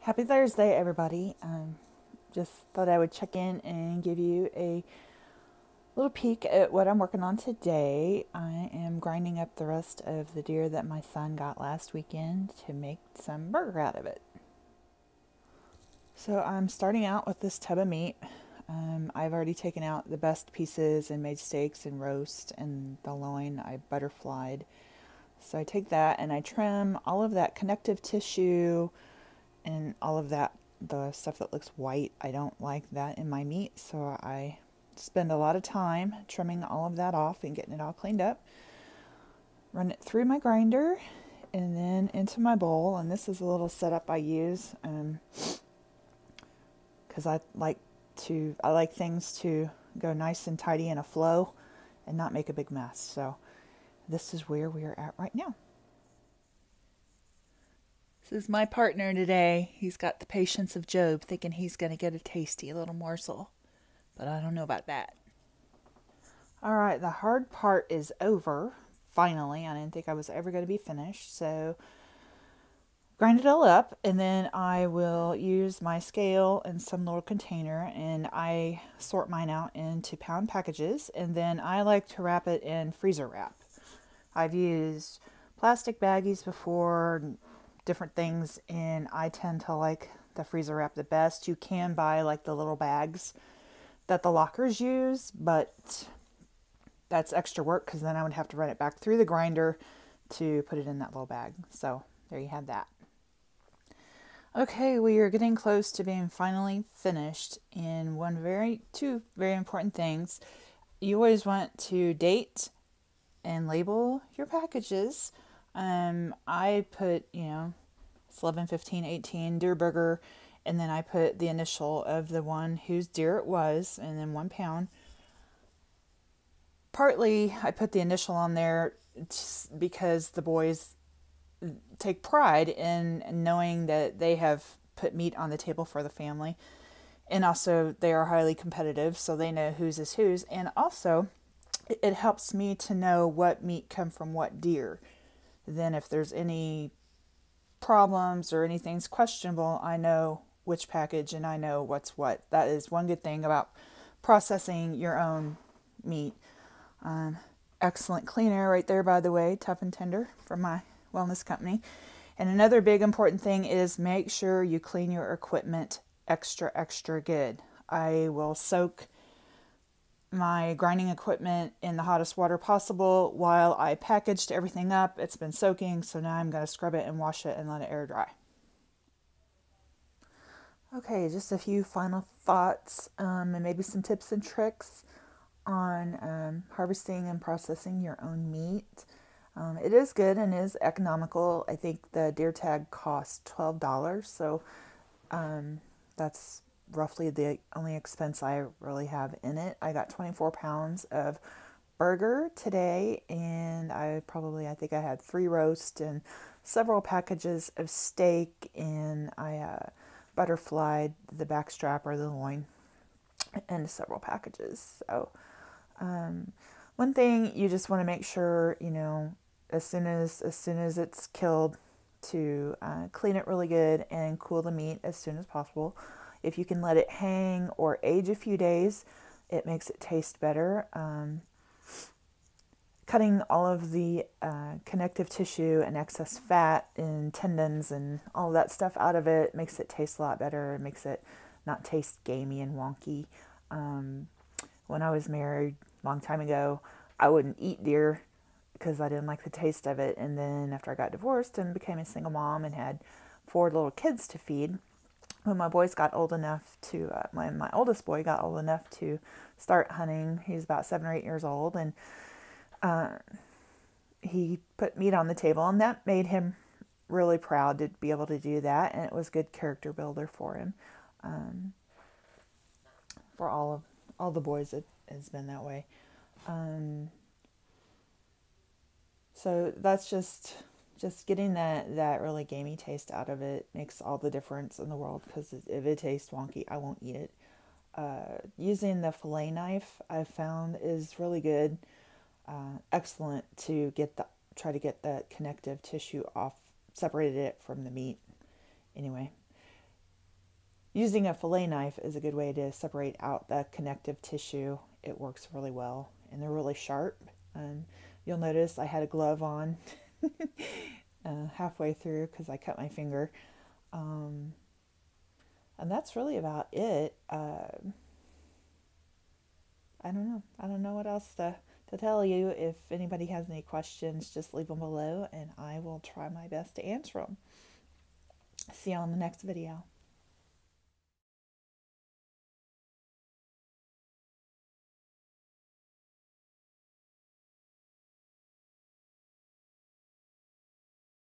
Happy Thursday, everybody. Just thought I would check in and give you a little peek at what I'm working on today. I am grinding up the rest of the deer that my son got last weekend to make some burger out of it. So I'm starting out with this tub of meat. I've already taken out the best pieces and made steaks and roast, and the loin I butterflied. So I take that and I trim all of that connective tissue and all of that, the stuff that looks white. I don't like that in my meat, so I spend a lot of time trimming all of that off and getting it all cleaned up. Run it through my grinder and then into my bowl. And this is a little setup I use because I like things to go nice and tidy in a flow and not make a big mess. So this is where we are at right now. This is my partner today. He's got the patience of Job, thinking he's going to get a tasty little morsel. But I don't know about that. All right, the hard part is over. Finally, I didn't think I was ever going to be finished. So grind it all up, and then I will use my scale in some little container, and I sort mine out into pound packages, and then I like to wrap it in freezer wrap. I've used plastic baggies before, different things, and I tend to like the freezer wrap the best. You can buy like the little bags that the lockers use, but that's extra work because then I would have to run it back through the grinder to put it in that little bag. So there you have that. Okay, we are getting close to being finally finished, and two very important things. You always want to date and label your packages. I put, it's 11, 15, 18 deer burger, and then I put the initial of the one whose deer it was, and then 1 pound. Partly, I put the initial on there just because the boys take pride in knowing that they have put meat on the table for the family, and also they are highly competitive, so they know whose is whose, and also it helps me to know what meat come from what deer. Then if there's any problems or anything's questionable, I know which package and I know what's what. That is one good thing about processing your own meat. Excellent clean air right there, by the way, Tough and Tender from my wellness company. And another big important thing is make sure you clean your equipment extra good. I will soak my grinding equipment in the hottest water possible while I packaged everything up. It's been soaking, so now I'm going to scrub it and wash it and let it air dry. Okay, just a few final thoughts and maybe some tips and tricks on harvesting and processing your own meat. It is good and is economical. I think the deer tag costs $12, so that's roughly the only expense I really have in it. I got 24 pounds of burger today, and I think I had 3 roast and several packages of steak, and I butterflied the back strap or the loin and several packages. So one thing you just want to make sure, as soon as it's killed, to clean it really good and cool the meat as soon as possible. If you can let it hang or age a few days, it makes it taste better. Cutting all of the connective tissue and excess fat and tendons and all that stuff out of it makes it taste a lot better. It makes it not taste gamey and wonky. When I was married a long time ago, I wouldn't eat deer because I didn't like the taste of it. And then after I got divorced and became a single mom and had 4 little kids to feed, when my boys got old enough to, when my oldest boy got old enough to start hunting, he was about 7 or 8 years old, and he put meat on the table, and that made him really proud to be able to do that, and it was a good character builder for him. For all the boys, it has been that way. So that's just getting that really gamey taste out of it makes all the difference in the world, because if it tastes wonky, I won't eat it. Using the fillet knife, I've found, is really good. Excellent to try to get that connective tissue off, separated it from the meat. Anyway, using a fillet knife is a good way to separate out the connective tissue. It works really well, and they're really sharp. And you'll notice I had a glove on halfway through because I cut my finger. And that's really about it. I don't know. I don't know what else to tell you. If anybody has any questions, just leave them below and I will try my best to answer them. See you on the next video.